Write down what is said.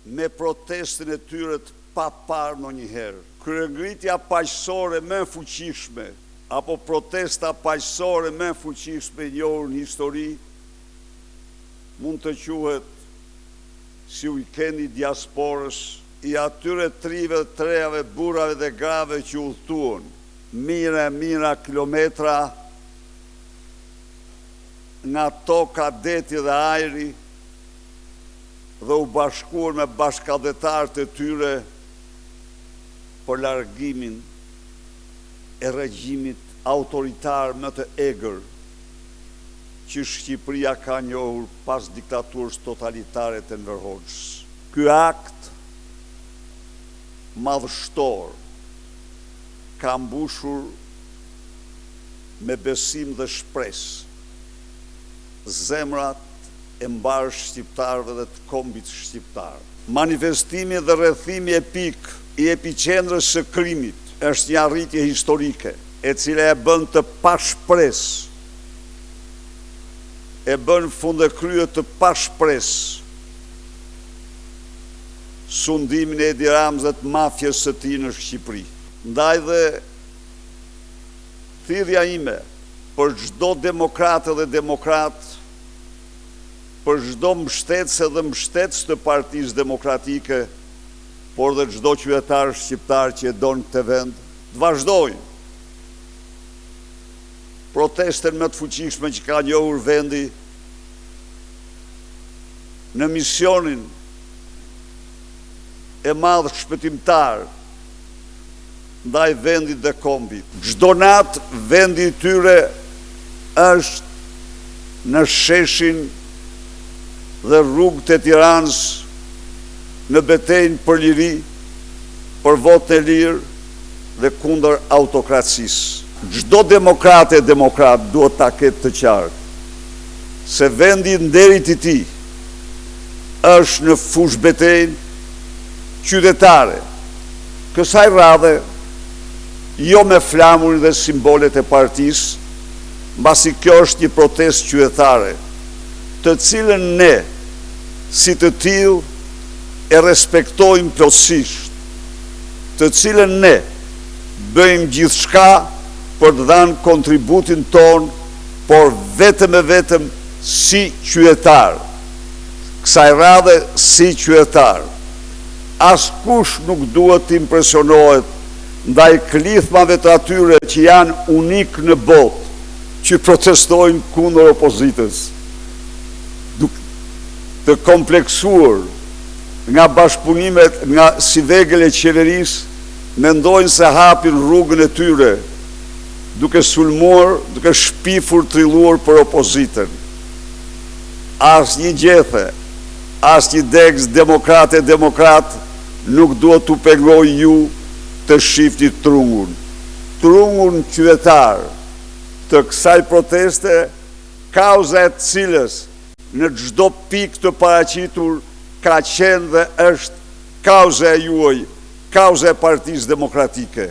me protestën e tyre të paparë ndonjëherë. Kryengritja paqësore më e fuqishme apo protesta paqësore më e fuqishme e njohur në histori mund të quhet si weekendi diasporës i atyre trive, trejave, burrave dhe grave që udhëtuan mira kilometra nga toka, deti dhe ajri dhe u bashkuar me bashkëdhetarët e tyre për largimin e regjimit autoritar më të egër që Shqipëria ka njohur pas diktaturës totalitare të Enver Hoxhës. Ky akt madhështor ka mbushur me besim dhe shpresë zemrat e mbarë shqiptarëve dhe të kombit shqiptar. Manifestimi dhe rrethimi epik i epicendrës së krimit është një arritje historike, e cila e bën të pashpresë, e bën fundekrye të pashpresë sundimin e Edi Ramës dhe të mafjes së tij në Shqipëri. Ndaj dhe thirrja ime për çdo demokratë dhe demokrat, për çdo mbështetëse dhe mbështetës të Partisë Demokratike, por dhe çdo qytetar shqiptar që e don këtë vend, të vazhdojnë protestën më të fuqishme që ka njohur vendi në misionin e madh shpëtimtar ndaj vendit dhe kombit. Çdo natë vendi i tyre është në sheshin dhe rrugët e Tiranës në betejën për liri, për votë e lirë dhe kundër autokracisë. Çdo demokrat e demokrat duhet ta ketë të qartë se vendi i nderit i tij është në fushë betejë qytetare, kësaj radhe jo me flamurin dhe simbolet e partisë, mbasi kjo është një protestë qytetare, të cilën ne, si të tillë, e respektojmë plotësisht, të cilën ne bëjmë gjithçka për të dhënë kontributin ton, por vetëm e vetëm si qytetar, kësaj radhe si qytetar. Askush nuk duhet të impresionohet ndaj klithmave të atyre që janë unik në botë, që protestojnë kundër opozitës, të kompleksuar nga bashkëpunimet, nga si vegël e qeverisë, mendojnë se hapin rrugën e tyre, duke sulmuar, duke shpifur, trilluar për opozitën. As një gjethe, as një degës demokrat nuk duhet të pengoj ju të shifni trungun. Trungun qytetar të kësaj proteste, kauza e cilës në çdo pikë të paraqitur ka qenë dhe është kauza e juaj, kauza e Partisë Demokratike.